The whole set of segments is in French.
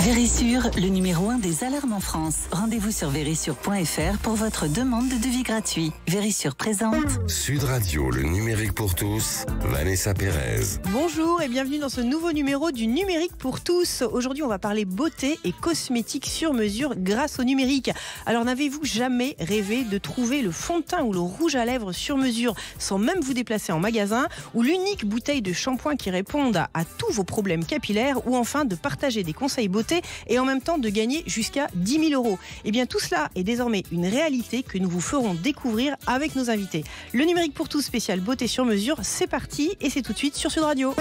Vérissure, le numéro 1 des alarmes en France. Rendez-vous sur vérissure.fr pour votre demande de devis gratuit. Vérissure présente. Sud Radio, le numérique pour tous, Vanessa Pérez. Bonjour et bienvenue dans ce nouveau numéro du numérique pour tous. Aujourd'hui, on va parler beauté et cosmétiques sur mesure grâce au numérique. Alors, n'avez-vous jamais rêvé de trouver le fond de teint ou le rouge à lèvres sur mesure sans même vous déplacer en magasin, ou l'unique bouteille de shampoing qui réponde à tous vos problèmes capillaires, ou enfin de partager des conseils beauté et en même temps de gagner jusqu'à 10 000 €. Eh bien, tout cela est désormais une réalité que nous vous ferons découvrir avec nos invités. Le numérique pour tous spécial beauté sur mesure, c'est parti et c'est tout de suite sur Sud Radio.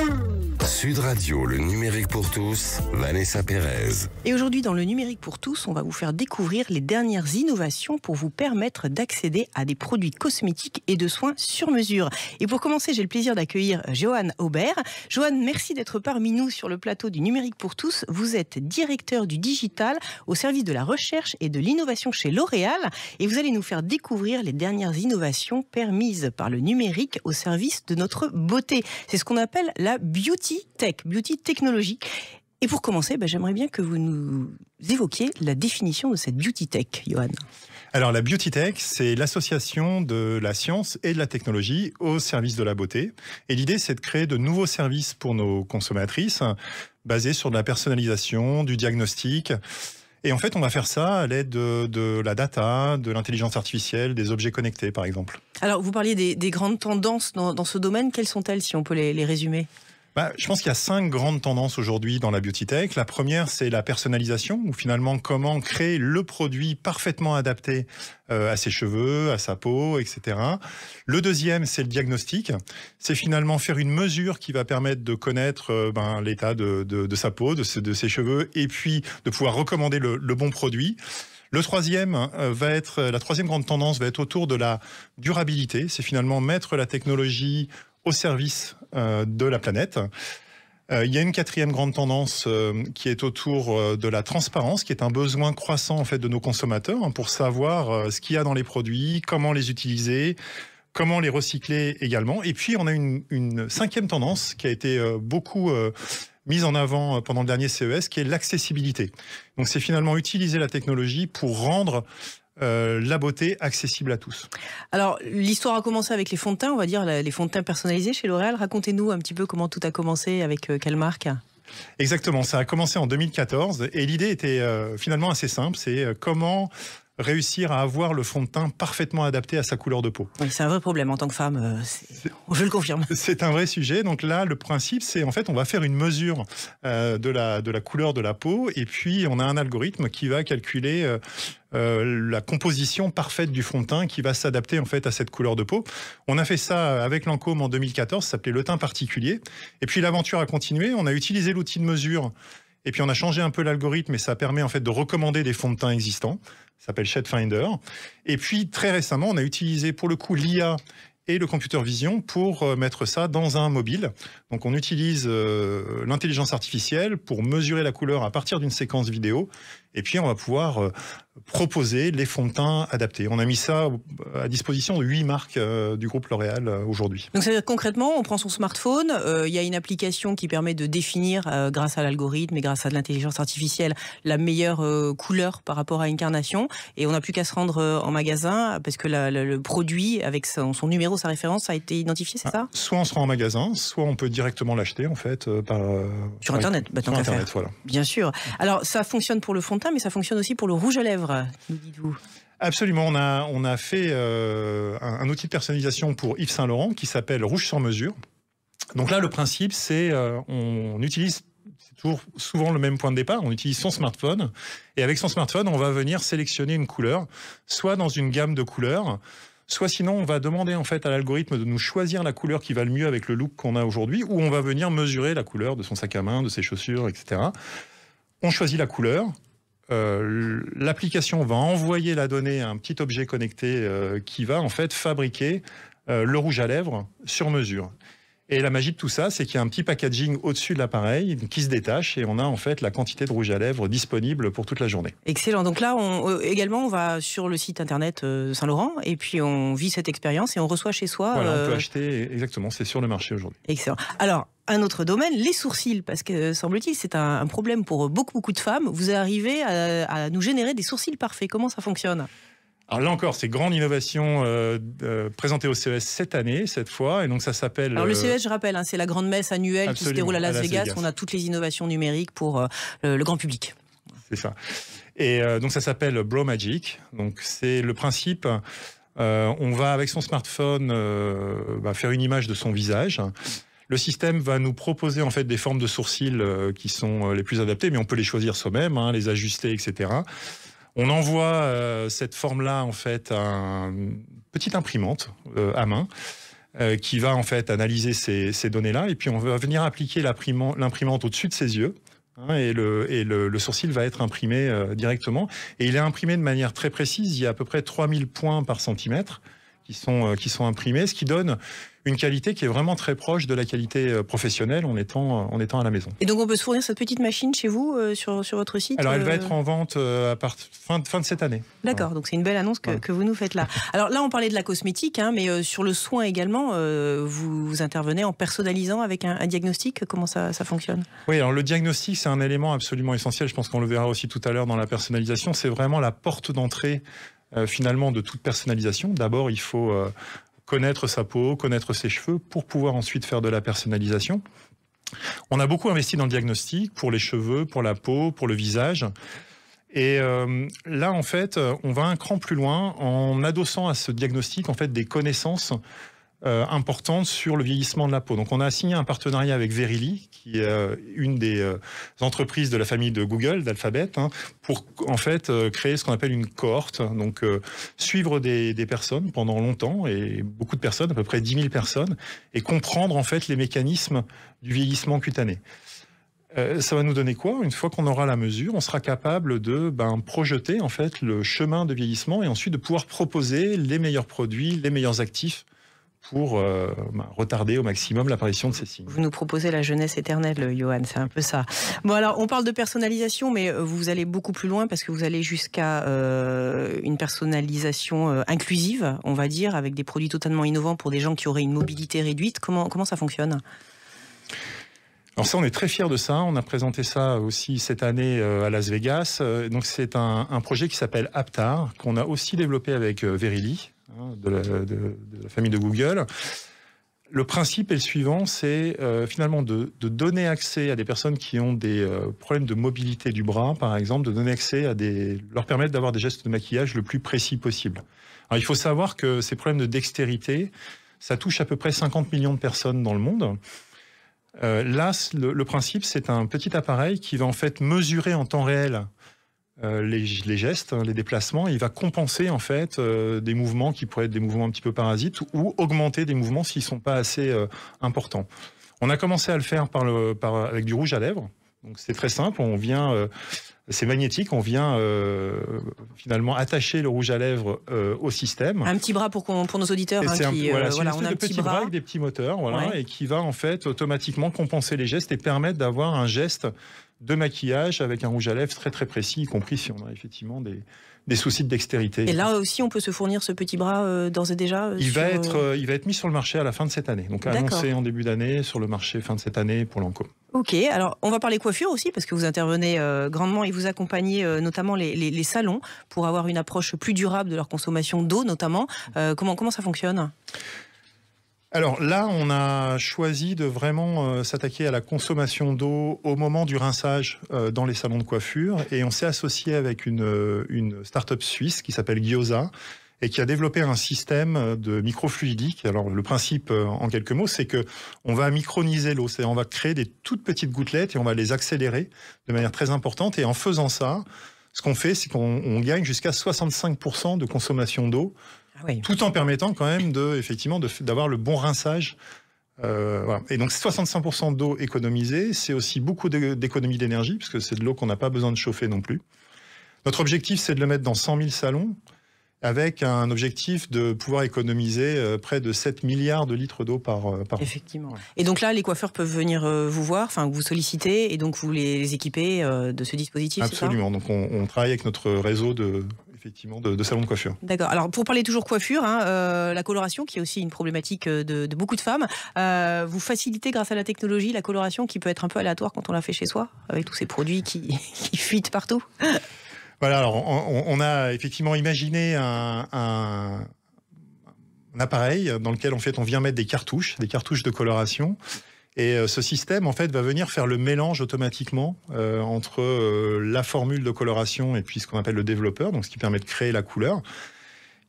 Sud Radio, le numérique pour tous, Vanessa Pérez. Et aujourd'hui, dans le numérique pour tous, on va vous faire découvrir les dernières innovations pour vous permettre d'accéder à des produits cosmétiques et de soins sur mesure. Et pour commencer, j'ai le plaisir d'accueillir Johan Aubert. Johan, merci d'être parmi nous sur le plateau du numérique pour tous. Vous êtes directeur du digital au service de la recherche et de l'innovation chez L'Oréal. Et vous allez nous faire découvrir les dernières innovations permises par le numérique au service de notre beauté. C'est ce qu'on appelle la beauty tech, beauty technologie. Et pour commencer, j'aimerais bien que vous nous évoquiez la définition de cette beauty tech, Johan. Alors la beauty tech, c'est l'association de la science et de la technologie au service de la beauté. Et l'idée, c'est de créer de nouveaux services pour nos consommatrices, basés sur de la personnalisation, du diagnostic. Et en fait, on va faire ça à l'aide de la data, de l'intelligence artificielle, des objets connectés, par exemple. Alors, vous parliez des grandes tendances dans ce domaine. Quelles sont-elles, si on peut les résumer ? Je pense qu'il y a 5 grandes tendances aujourd'hui dans la beauty tech. La première, c'est la personnalisation, ou finalement comment créer le produit parfaitement adapté à ses cheveux, à sa peau, etc. Le deuxième, c'est le diagnostic. C'est finalement faire une mesure qui va permettre de connaître l'état de sa peau, de ses cheveux, et puis de pouvoir recommander le bon produit. Le troisième la troisième grande tendance va être autour de la durabilité. C'est finalement mettre la technologie au service de la planète. Il y a une quatrième grande tendance qui est autour de la transparence, qui est un besoin croissant en fait de nos consommateurs pour savoir ce qu'il y a dans les produits, comment les utiliser, comment les recycler également. Et puis on a une cinquième tendance qui a été beaucoup mise en avant pendant le dernier CES, qui est l'accessibilité. Donc c'est finalement utiliser la technologie pour rendre la beauté accessible à tous. Alors, l'histoire a commencé avec les fonds de teint, on va dire les fonds de teint personnalisés chez L'Oréal. Racontez-nous un petit peu comment tout a commencé, avec quelle marque ? Exactement, ça a commencé en 2014 et l'idée était finalement assez simple, c'est comment réussir à avoir le fond de teint parfaitement adapté à sa couleur de peau. Oui, c'est un vrai problème en tant que femme, je le confirme. C'est un vrai sujet, donc là le principe c'est en fait on va faire une mesure de la couleur de la peau et puis on a un algorithme qui va calculer la composition parfaite du fond de teint qui va s'adapter en fait à cette couleur de peau. On a fait ça avec Lancôme en 2014, ça s'appelait le teint particulier. Et puis l'aventure a continué, on a utilisé l'outil de mesure et puis on a changé un peu l'algorithme et ça permet en fait de recommander des fonds de teint existants. Ça s'appelle Shade Finder. Et puis très récemment, on a utilisé pour le coup l'IA et le computer vision pour mettre ça dans un mobile. Donc on utilise l'intelligence artificielle pour mesurer la couleur à partir d'une séquence vidéo et puis on va pouvoir proposer les fonds de teint adaptés. On a mis ça à disposition de 8 marques du groupe L'Oréal aujourd'hui. Donc ça veut dire concrètement, on prend son smartphone, il y a une application qui permet de définir grâce à l'algorithme et grâce à de l'intelligence artificielle la meilleure couleur par rapport à une carnation et on n'a plus qu'à se rendre en magasin parce que le produit avec son numéro, sa référence a été identifié, c'est ça ? Soit on se rend en magasin, soit on peut directement l'acheter en fait sur Internet. Sur Internet, voilà. Bien sûr. Alors ça fonctionne pour le fond de teint, mais ça fonctionne aussi pour le rouge à lèvres, nous dites-vous. Absolument, on a fait un outil de personnalisation pour Yves Saint Laurent qui s'appelle Rouge sur mesure. Donc là, le principe, c'est on utilise toujours souvent le même point de départ, on utilise son smartphone et avec son smartphone, on va venir sélectionner une couleur, soit dans une gamme de couleurs, soit sinon on va demander en fait à l'algorithme de nous choisir la couleur qui va le mieux avec le look qu'on a aujourd'hui, ou on va venir mesurer la couleur de son sac à main, de ses chaussures, etc. On choisit la couleur. L'application va envoyer la donnée à un petit objet connecté qui va en fait fabriquer le rouge à lèvres sur mesure. Et la magie de tout ça, c'est qu'il y a un petit packaging au-dessus de l'appareil qui se détache et on a en fait la quantité de rouge à lèvres disponible pour toute la journée. Excellent. Donc là, également, on va sur le site internet Saint-Laurent et puis on vit cette expérience et on reçoit chez soi. Voilà, on peut acheter, exactement, c'est sur le marché aujourd'hui. Excellent. Alors, un autre domaine, les sourcils, parce que semble-t-il, c'est un problème pour beaucoup de femmes. Vous arrivez à nous générer des sourcils parfaits. Comment ça fonctionne ? Alors là encore, c'est grande innovation présentée au CES cette année, cette fois, et donc ça s'appelle... Alors le CES, je rappelle, c'est la grande messe annuelle qui se déroule à Las Vegas. On a toutes les innovations numériques pour le grand public. C'est ça. Et donc ça s'appelle BroMagic. Donc c'est le principe, on va avec son smartphone faire une image de son visage. Le système va nous proposer en fait des formes de sourcils qui sont les plus adaptées, mais on peut les choisir soi-même, les ajuster, etc. On envoie cette forme-là en fait à une petite imprimante à main qui va en fait analyser ces données-là et puis on va venir appliquer l'imprimante au-dessus de ses yeux et le sourcil va être imprimé directement et il est imprimé de manière très précise. Il y a à peu près 3000 points par centimètre qui sont imprimés, ce qui donne une qualité qui est vraiment très proche de la qualité professionnelle en étant à la maison. Et donc on peut se fournir cette petite machine chez vous sur votre site ? Alors elle va être en vente à fin de cette année. D'accord, donc c'est une belle annonce que vous nous faites là. Alors là on parlait de la cosmétique, mais sur le soin également, vous intervenez en personnalisant avec un diagnostic. Comment ça fonctionne ? Oui, alors le diagnostic c'est un élément absolument essentiel, je pense qu'on le verra aussi tout à l'heure dans la personnalisation, c'est vraiment la porte d'entrée finalement de toute personnalisation. D'abord il faut... connaître sa peau, connaître ses cheveux pour pouvoir ensuite faire de la personnalisation. On a beaucoup investi dans le diagnostic pour les cheveux, pour la peau, pour le visage. Et là, en fait, on va un cran plus loin en adossant à ce diagnostic en fait, des connaissances importantes sur le vieillissement de la peau. Donc, on a signé un partenariat avec Verily, qui est une des entreprises de la famille de Google, d'Alphabet, pour en fait créer ce qu'on appelle une cohorte. Donc, suivre des personnes pendant longtemps, et beaucoup de personnes, à peu près 10 000 personnes, et comprendre en fait les mécanismes du vieillissement cutané. Ça va nous donner quoi ? Une fois qu'on aura la mesure, on sera capable de projeter en fait le chemin de vieillissement et ensuite de pouvoir proposer les meilleurs produits, les meilleurs actifs pour retarder au maximum l'apparition de ces signes. Vous nous proposez la jeunesse éternelle, Johan, c'est un peu ça. Bon alors, on parle de personnalisation, mais vous allez beaucoup plus loin parce que vous allez jusqu'à une personnalisation inclusive, on va dire, avec des produits totalement innovants pour des gens qui auraient une mobilité réduite. Comment ça fonctionne ? Alors ça, on est très fiers de ça. On a présenté ça aussi cette année à Las Vegas. Donc c'est un projet qui s'appelle Aptar, qu'on a aussi développé avec Verily, de la famille de Google. Le principe est le suivant, c'est finalement de donner accès à des personnes qui ont des problèmes de mobilité du bras, par exemple, de donner accès leur permettre d'avoir des gestes de maquillage le plus précis possible. Alors, il faut savoir que ces problèmes de dextérité, ça touche à peu près 50 millions de personnes dans le monde. Là, le principe, c'est un petit appareil qui va en fait mesurer en temps réel les gestes, les déplacements. Il va compenser en fait des mouvements qui pourraient être des mouvements un petit peu parasites ou augmenter des mouvements s'ils sont pas assez importants. On a commencé à le faire avec du rouge à lèvres. Donc c'est très simple. C'est magnétique. On vient finalement attacher le rouge à lèvres au système. Un petit bras pour nos auditeurs. C'est on a un petit bras avec des petits moteurs, et qui va en fait automatiquement compenser les gestes et permettre d'avoir un geste de maquillage avec un rouge à lèvres très très précis, y compris si on a effectivement des soucis de dextérité. Et là aussi, on peut se fournir ce petit bras d'ores et déjà il va être mis sur le marché à la fin de cette année. Donc annoncé en début d'année, sur le marché fin de cette année pour Lancôme. Ok, alors on va parler coiffure aussi, parce que vous intervenez grandement et vous accompagnez notamment les salons pour avoir une approche plus durable de leur consommation d'eau notamment. Comment ça fonctionne ? Alors là, on a choisi de vraiment s'attaquer à la consommation d'eau au moment du rinçage dans les salons de coiffure. Et on s'est associé avec une start-up suisse qui s'appelle Gyoza et qui a développé un système de microfluidique. Alors le principe, en quelques mots, c'est que on va microniser l'eau. C'est-à-dire on va créer des toutes petites gouttelettes et on va les accélérer de manière très importante. Et en faisant ça, ce qu'on fait, c'est qu'on gagne jusqu'à 65% de consommation d'eau. Oui. Tout en permettant quand même d'avoir le bon rinçage. Voilà. Et donc 65% d'eau économisée, c'est aussi beaucoup d'économie d'énergie, parce que c'est de l'eau qu'on n'a pas besoin de chauffer non plus. Notre objectif, c'est de le mettre dans 100 000 salons. avec un objectif de pouvoir économiser près de 7 milliards de litres d'eau par an. Effectivement. Ouais. Et donc là, les coiffeurs peuvent venir vous voir, enfin vous solliciter, et donc vous les équipez de ce dispositif. Absolument. Donc on travaille avec notre réseau de salons de coiffure. D'accord. Alors pour parler toujours coiffure, la coloration qui est aussi une problématique de beaucoup de femmes, vous facilitez grâce à la technologie la coloration qui peut être un peu aléatoire quand on la fait chez soi, avec tous ces produits qui fuitent partout. Voilà, alors on a effectivement imaginé un appareil dans lequel en fait on vient mettre des cartouches de coloration. Et ce système en fait va venir faire le mélange automatiquement entre la formule de coloration et puis ce qu'on appelle le développeur, donc ce qui permet de créer la couleur.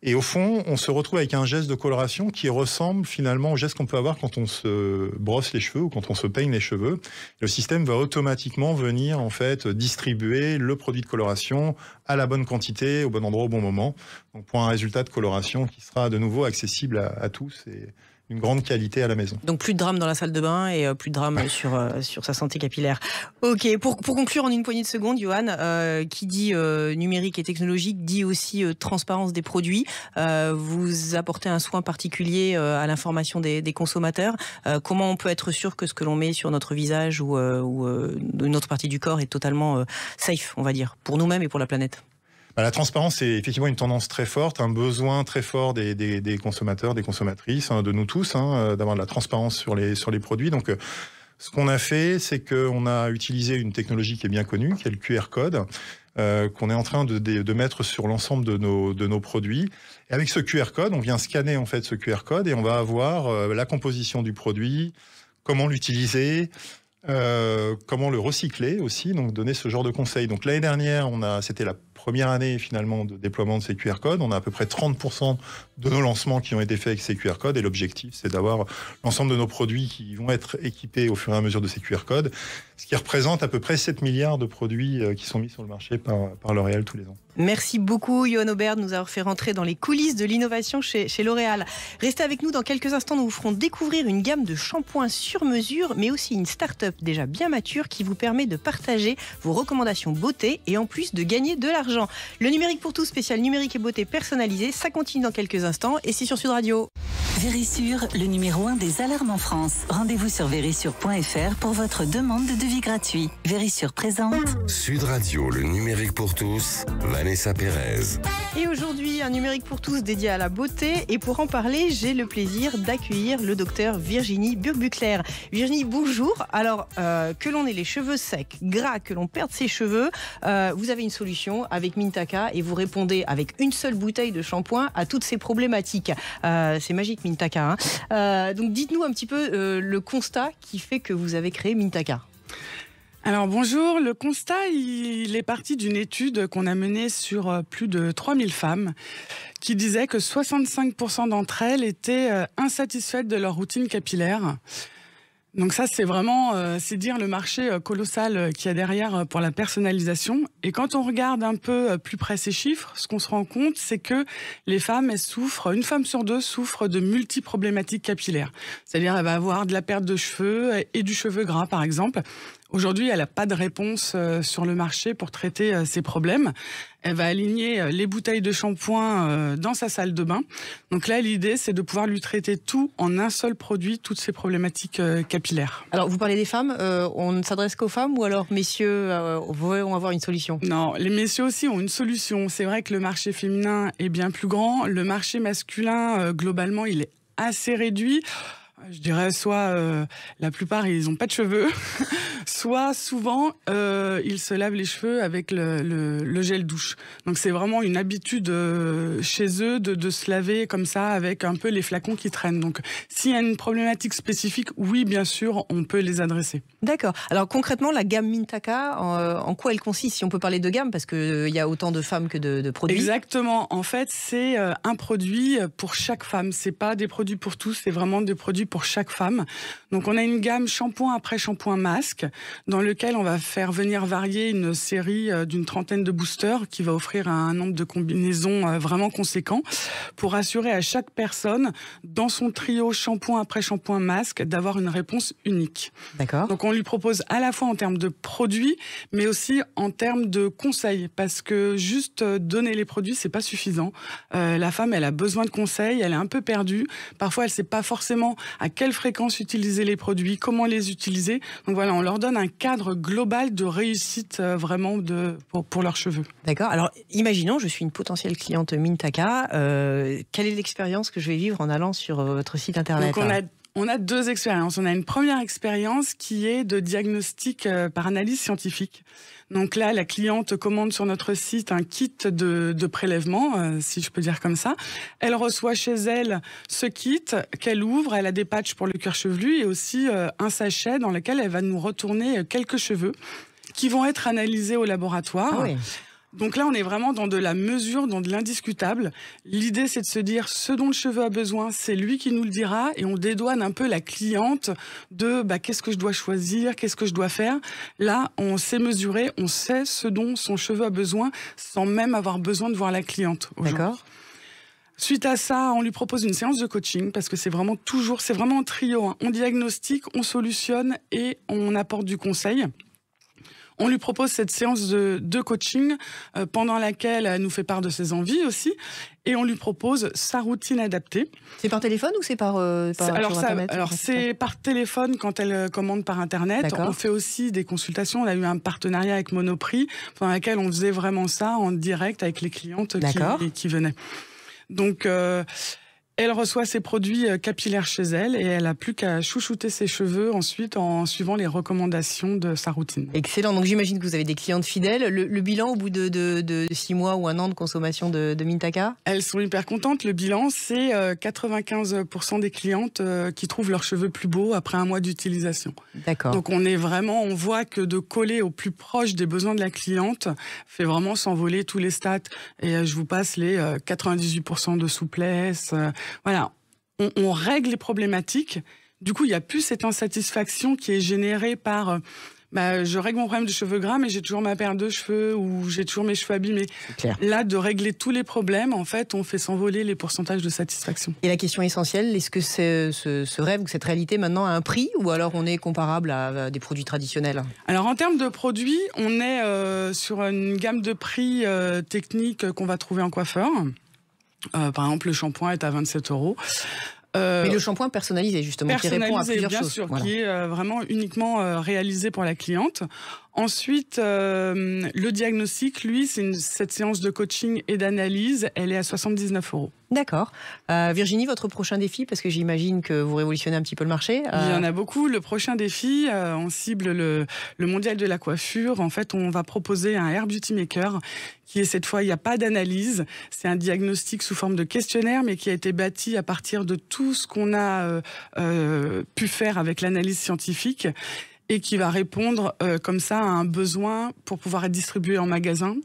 Et au fond, on se retrouve avec un geste de coloration qui ressemble finalement au geste qu'on peut avoir quand on se brosse les cheveux ou quand on se peigne les cheveux. Le système va automatiquement venir en fait distribuer le produit de coloration à la bonne quantité, au bon endroit, au bon moment. Donc pour un résultat de coloration qui sera de nouveau accessible à tous et une grande qualité à la maison. Donc plus de drame dans la salle de bain et plus de drame sur sa santé capillaire. Ok, pour conclure en une poignée de secondes, Johan, qui dit numérique et technologique dit aussi transparence des produits. Vous apportez un soin particulier à l'information des consommateurs. Comment on peut être sûr que ce que l'on met sur notre visage ou une autre partie du corps est totalement safe, on va dire, pour nous-mêmes et pour la planète? La transparence, c'est effectivement une tendance très forte, un besoin très fort des consommateurs, des consommatrices, de nous tous, d'avoir de la transparence sur les produits. Donc, ce qu'on a fait, c'est qu'on a utilisé une technologie qui est bien connue, qui est le QR code, qu'on est en train de mettre sur l'ensemble de nos produits. Et avec ce QR code, on vient scanner en fait ce QR code et on va avoir la composition du produit, comment l'utiliser, comment le recycler aussi, donc donner ce genre de conseils. Donc l'année dernière, c'était la première année finalement de déploiement de ces QR codes. On a à peu près 30% de nos lancements qui ont été faits avec ces QR codes et l'objectif c'est d'avoir l'ensemble de nos produits qui vont être équipés au fur et à mesure de ces QR codes, ce qui représente à peu près 7 milliards de produits qui sont mis sur le marché par L'Oréal tous les ans. Merci beaucoup Johan Aubert de nous avoir fait rentrer dans les coulisses de l'innovation chez L'Oréal. Restez avec nous, dans quelques instants nous vous ferons découvrir une gamme de shampoings sur mesure, mais aussi une start-up déjà bien mature qui vous permet de partager vos recommandations beauté et en plus de gagner de l'argent. Le numérique pour tous, spécial numérique et beauté personnalisé, ça continue dans quelques instants et c'est sur Sud Radio. Vérissure, le numéro 1 des alarmes en France. Rendez-vous sur vérissure.fr pour votre demande de devis gratuit. Vérissure présente. Sud Radio, le numérique pour tous, Vanessa Pérez. Et aujourd'hui, un numérique pour tous dédié à la beauté. Et pour en parler, j'ai le plaisir d'accueillir le docteur Virginie Burgbuckler. Virginie, bonjour. Alors, que l'on ait les cheveux secs, gras, que l'on perde ses cheveux, vous avez une solution avec Mintaka et vous répondez avec une seule bouteille de shampoing à toutes ces problématiques. C'est magique, Mintaka. Donc, dites-nous un petit peu le constat qui fait que vous avez créé Mintaka. Alors bonjour, le constat il est parti d'une étude qu'on a menée sur plus de 3000 femmes qui disait que 65% d'entre elles étaient insatisfaites de leur routine capillaire. Donc ça c'est vraiment, c'est dire le marché colossal qu'il y a derrière pour la personnalisation. Et quand on regarde un peu plus près ces chiffres, ce qu'on se rend compte c'est que les femmes, elles souffrent, une femme sur deux souffre de multi-problématiques capillaires. C'est-à-dire elle va avoir de la perte de cheveux et du cheveu gras par exemple. Aujourd'hui, elle n'a pas de réponse sur le marché pour traiter ces problèmes. Elle va aligner les bouteilles de shampoing dans sa salle de bain. Donc là, l'idée, c'est de pouvoir lui traiter tout en un seul produit, toutes ces problématiques capillaires. Alors, vous parlez des femmes, on ne s'adresse qu'aux femmes ou alors messieurs vont avoir une solution? Non, les messieurs aussi ont une solution. C'est vrai que le marché féminin est bien plus grand. Le marché masculin, globalement, il est assez réduit. Je dirais soit la plupart ils n'ont pas de cheveux, soit souvent ils se lavent les cheveux avec le gel douche. Donc c'est vraiment une habitude chez eux de se laver comme ça avec un peu les flacons qui traînent. Donc s'il y a une problématique spécifique, oui bien sûr on peut les adresser. D'accord. Alors concrètement la gamme Mintaka, en quoi elle consiste, si on peut parler de gamme, parce qu'il y a autant de femmes que de produits? Exactement. En fait c'est un produit pour chaque femme. C'est pas des produits pour tous, c'est vraiment des produits produit pour chaque femme. Donc on a une gamme shampoing après shampoing masque, dans lequel on va faire venir varier une série d'une 30aine de boosters qui va offrir un nombre de combinaisons vraiment conséquent pour assurer à chaque personne, dans son trio shampoing après shampoing masque, d'avoir une réponse unique. D'accord. Donc on lui propose à la fois en termes de produits, mais aussi en termes de conseils, parce que juste donner les produits, c'est pas suffisant. La femme, elle a besoin de conseils, elle est un peu perdue. Parfois, elle sait pas forcément à quelle fréquence utiliser les produits, comment les utiliser. Donc voilà, on leur donne un cadre global de réussite vraiment pour leurs cheveux. D'accord. Alors, imaginons, je suis une potentielle cliente Mintaka. Quelle est l'expérience que je vais vivre en allant sur votre site internet? Donc on a deux expériences. On a une première expérience qui est de diagnostic par analyse scientifique. Donc là, la cliente commande sur notre site un kit de prélèvement, si je peux dire comme ça. Elle reçoit chez elle ce kit qu'elle ouvre. Elle a des patchs pour le cuir chevelu et aussi un sachet dans lequel elle va nous retourner quelques cheveux qui vont être analysés au laboratoire. Ah oui. Donc là, on est vraiment dans de la mesure, dans de l'indiscutable. L'idée, c'est de se dire ce dont le cheveu a besoin, c'est lui qui nous le dira, et on dédouane un peu la cliente de qu'est-ce que je dois choisir, qu'est-ce que je dois faire. Là, on sait mesurer, on sait ce dont son cheveu a besoin, sans même avoir besoin de voir la cliente. D'accord. Suite à ça, on lui propose une séance de coaching, parce que c'est vraiment un trio. On diagnostique, on solutionne et on apporte du conseil. On lui propose cette séance de coaching pendant laquelle elle nous fait part de ses envies aussi, et on lui propose sa routine adaptée. C'est par téléphone ou c'est sur Internet? Alors c'est par téléphone quand elle commande par Internet. D'accord. On fait aussi des consultations. On a eu un partenariat avec Monoprix pendant lequel on faisait vraiment ça en direct avec les clientes qui venaient. Donc elle reçoit ses produits capillaires chez elle et elle n'a plus qu'à chouchouter ses cheveux ensuite en suivant les recommandations de sa routine. Excellent. Donc j'imagine que vous avez des clientes fidèles. Le bilan au bout de 6 mois ou 1 an de consommation de Mintaka? Elles sont hyper contentes. Le bilan, c'est 95% des clientes qui trouvent leurs cheveux plus beaux après 1 mois d'utilisation. D'accord. Donc on voit que de coller au plus proche des besoins de la cliente fait vraiment s'envoler tous les stats. Et je vous passe les 98% de souplesse. Voilà, on règle les problématiques. Du coup, il n'y a plus cette insatisfaction qui est générée par je règle mon problème de cheveux gras, mais j'ai toujours ma paire de cheveux ou j'ai toujours mes cheveux abîmés. Là, de régler tous les problèmes, en fait, on fait s'envoler les pourcentages de satisfaction. Et la question essentielle, est-ce que ce rêve ou cette réalité maintenant a un prix ou alors on est comparable à des produits traditionnels? Alors, en termes de produits, on est sur une gamme de prix techniques qu'on va trouver en coiffeur. Par exemple, le shampoing est à 27 €. Mais le shampoing personnalisé, justement, qui répond à plusieurs bien choses. Sûr, voilà. Qui est vraiment uniquement réalisé pour la cliente. Ensuite, le diagnostic, lui, cette séance de coaching et d'analyse, elle est à 79 €. D'accord. Virginie, votre prochain défi, parce que j'imagine que vous révolutionnez un petit peu le marché. Il y en a beaucoup. Le prochain défi, on cible le mondial de la coiffure. En fait, on va proposer un Hair Beauty Maker qui est cette fois, il n'y a pas d'analyse. C'est un diagnostic sous forme de questionnaire, mais qui a été bâti à partir de tout ce qu'on a pu faire avec l'analyse scientifique et qui va répondre comme ça à un besoin pour pouvoir être distribué en magasin.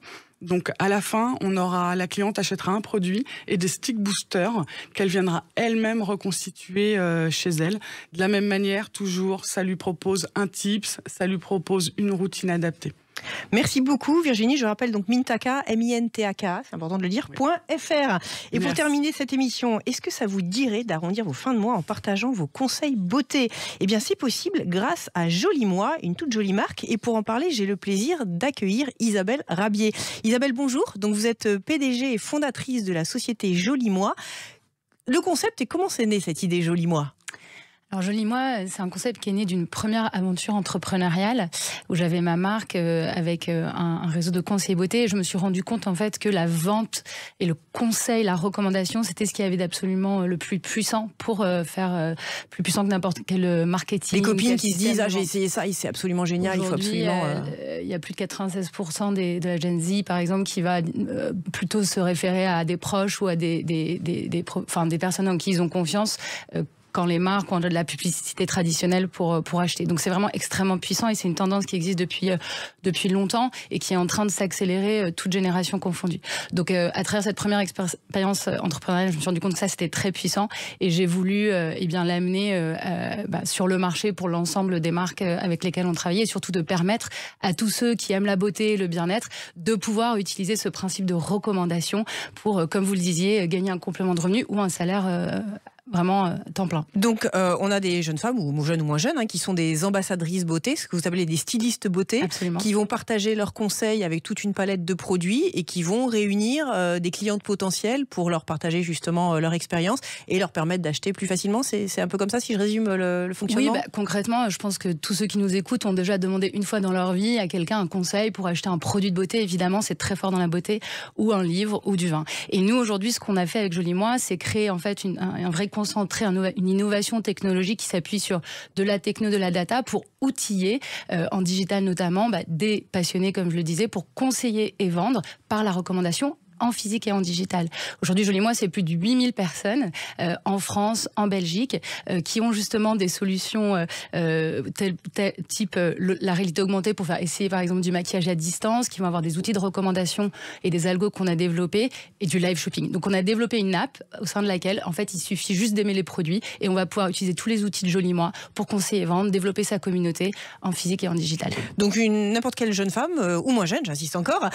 Donc à la fin, la cliente achètera un produit et des stick boosters qu'elle viendra elle-même reconstituer chez elle. De la même manière, toujours, ça lui propose un tips, ça lui propose une routine adaptée. Merci beaucoup Virginie, je rappelle donc Mintaka, M-I-N-T-A-K, c'est important de le dire, .fr. Et pour terminer cette émission, est-ce que ça vous dirait d'arrondir vos fins de mois en partageant vos conseils beauté? Eh bien c'est possible grâce à Joli Moi, une toute jolie marque. Et pour en parler, j'ai le plaisir d'accueillir Isabelle Rabier. Isabelle, bonjour. Donc vous êtes PDG et fondatrice de la société Joli Moi. Le concept, et comment c'est né cette idée Joli Moi? Alors Joli Moi, c'est un concept qui est né d'une première aventure entrepreneuriale où j'avais ma marque avec un réseau de conseillers beauté et je me suis rendu compte en fait que la vente et le conseil, la recommandation, c'était ce qui avait d'absolument le plus puissant pour faire plus puissant que n'importe quel marketing. Les copines qui se disent j'ai essayé ça et c'est absolument génial, il faut absolument... Il y a plus de 96% de la Gen Z par exemple qui va plutôt se référer à des proches ou à des personnes en qui ils ont confiance quand les marques ont de la publicité traditionnelle pour acheter. Donc c'est vraiment extrêmement puissant et c'est une tendance qui existe depuis longtemps et qui est en train de s'accélérer, toute génération confondue. Donc à travers cette première expérience entrepreneuriale, je me suis rendu compte que ça c'était très puissant et j'ai voulu l'amener sur le marché pour l'ensemble des marques avec lesquelles on travaillait et surtout de permettre à tous ceux qui aiment la beauté et le bien-être de pouvoir utiliser ce principe de recommandation pour, comme vous le disiez, gagner un complément de revenu ou un salaire vraiment temps plein. Donc on a des jeunes femmes ou jeunes ou moins jeunes qui sont des ambassadrices beauté, ce que vous appelez des stylistes beauté. Absolument. Qui vont partager leurs conseils avec toute une palette de produits et qui vont réunir des clientes potentielles pour leur partager justement leur expérience et leur permettre d'acheter plus facilement. C'est un peu comme ça si je résume le fonctionnement. Oui, concrètement, je pense que tous ceux qui nous écoutent ont déjà demandé une fois dans leur vie à quelqu'un un conseil pour acheter un produit de beauté. Évidemment, c'est très fort dans la beauté, ou un livre ou du vin. Et nous aujourd'hui, ce qu'on a fait avec Jolie Moi, c'est créer en fait un vrai concentré, une innovation technologique qui s'appuie sur de la techno, de la data pour outiller, en digital notamment, des passionnés, comme je le disais, pour conseiller et vendre par la recommandation en physique et en digital. Aujourd'hui, Jolie Moi, c'est plus de 8000 personnes en France, en Belgique, qui ont justement des solutions type la réalité augmentée pour faire essayer par exemple du maquillage à distance, qui vont avoir des outils de recommandation et des algos qu'on a développés et du live shopping. Donc on a développé une app au sein de laquelle en fait il suffit juste d'aimer les produits et on va pouvoir utiliser tous les outils de Jolie Moi pour conseiller et vendre, développer sa communauté en physique et en digital. Donc n'importe quelle jeune femme ou moins jeune, j'insiste encore,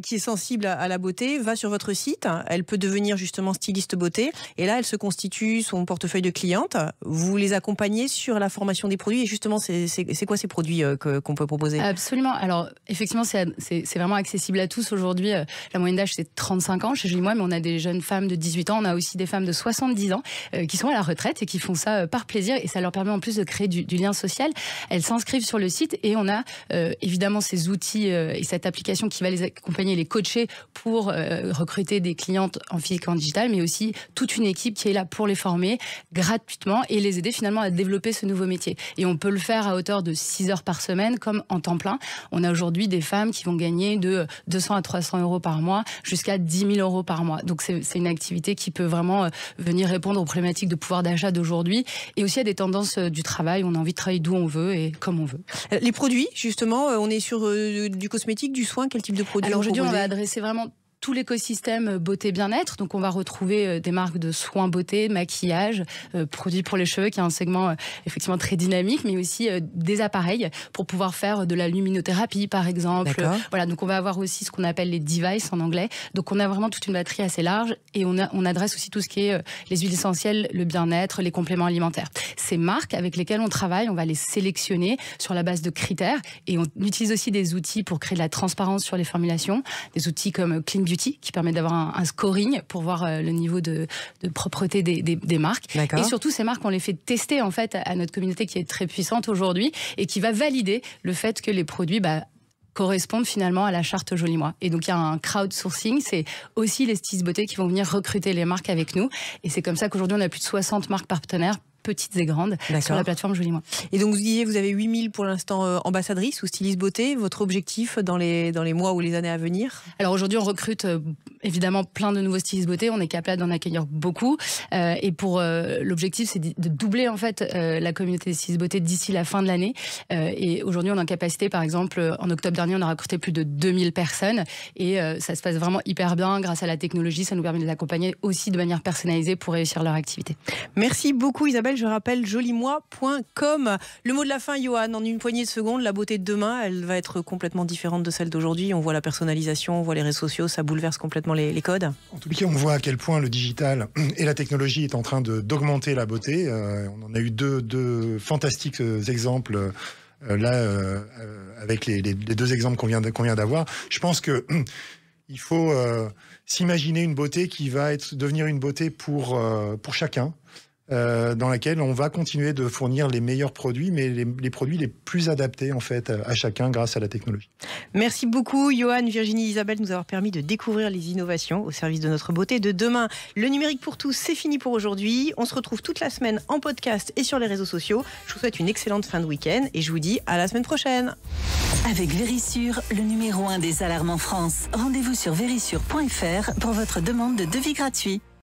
qui est sensible à la beauté va sur votre site, elle peut devenir justement styliste beauté et là elle se constitue son portefeuille de clientes. Vous les accompagnez sur la formation des produits et justement c'est quoi ces produits qu'on peut proposer? Absolument. Alors effectivement c'est vraiment accessible à tous aujourd'hui. La moyenne d'âge c'est 35 ans chez Jolie Moi, mais on a des jeunes femmes de 18 ans, on a aussi des femmes de 70 ans qui sont à la retraite et qui font ça par plaisir et ça leur permet en plus de créer du lien social. Elles s'inscrivent sur le site et on a évidemment ces outils et cette application qui va les accompagner, les coacher pour recruter des clientes en physique et en digital, mais aussi toute une équipe qui est là pour les former gratuitement et les aider finalement à développer ce nouveau métier. Et on peut le faire à hauteur de 6 heures par semaine, comme en temps plein. On a aujourd'hui des femmes qui vont gagner de 200 à 300 euros par mois jusqu'à 10 000 euros par mois. Donc c'est une activité qui peut vraiment venir répondre aux problématiques de pouvoir d'achat d'aujourd'hui et aussi à des tendances du travail. On a envie de travailler d'où on veut et comme on veut. Les produits, justement, on est sur du cosmétique, du soin, quel type de produits? Alors aujourd'hui, on va adresser vraiment tout l'écosystème beauté bien-être. Donc on va retrouver des marques de soins beauté, maquillage, produits pour les cheveux, qui est un segment effectivement très dynamique, mais aussi des appareils pour pouvoir faire de la luminothérapie par exemple. Voilà, donc on va avoir aussi ce qu'on appelle les devices en anglais. Donc on a vraiment toute une batterie assez large et on adresse aussi tout ce qui est les huiles essentielles, le bien-être, les compléments alimentaires. Ces marques avec lesquelles on travaille, on va les sélectionner sur la base de critères et on utilise aussi des outils pour créer de la transparence sur les formulations, des outils comme Clean Beauty qui permet d'avoir un scoring pour voir le niveau de propreté des marques. Et surtout, ces marques, on les fait tester en fait à notre communauté qui est très puissante aujourd'hui et qui va valider le fait que les produits correspondent finalement à la charte Jolie Moi. Et donc il y a un crowdsourcing, c'est aussi les stylistes beauté qui vont venir recruter les marques avec nous. Et c'est comme ça qu'aujourd'hui on a plus de 60 marques partenaires, petites et grandes, sur la plateforme Jolie Moi. Et donc vous disiez, vous avez 8000 pour l'instant ambassadrices ou stylistes beauté. Votre objectif dans les mois ou les années à venir? Alors aujourd'hui, on recrute évidemment plein de nouveaux stylistes beauté. On est capable d'en accueillir beaucoup. Et pour l'objectif, c'est de doubler en fait la communauté des stylistes beauté d'ici la fin de l'année. Et aujourd'hui, on est en capacité, par exemple, en octobre dernier, on a recruté plus de 2000 personnes. Et ça se passe vraiment hyper bien grâce à la technologie. Ça nous permet de les accompagner aussi de manière personnalisée pour réussir leur activité. Merci beaucoup Isabelle. Je rappelle joliemoi.com. Le mot de la fin, Johan, en une poignée de secondes, la beauté de demain, elle va être complètement différente de celle d'aujourd'hui. On voit la personnalisation, on voit les réseaux sociaux, ça bouleverse complètement les codes. En tout cas, on voit à quel point le digital et la technologie est en train d'augmenter la beauté. On en a eu deux fantastiques exemples avec les deux exemples qu'on vient d'avoir. Je pense que il faut s'imaginer une beauté qui va devenir une beauté pour chacun. Dans laquelle on va continuer de fournir les meilleurs produits, mais les produits les plus adaptés en fait à chacun grâce à la technologie. Merci beaucoup Johan, Virginie, Isabelle, de nous avoir permis de découvrir les innovations au service de notre beauté de demain. Le numérique pour tous, c'est fini pour aujourd'hui. On se retrouve toute la semaine en podcast et sur les réseaux sociaux. Je vous souhaite une excellente fin de week-end et je vous dis à la semaine prochaine. Avec Vérissure, le numéro 1 des alarmes en France. Rendez-vous sur vérissure.fr pour votre demande de devis gratuit.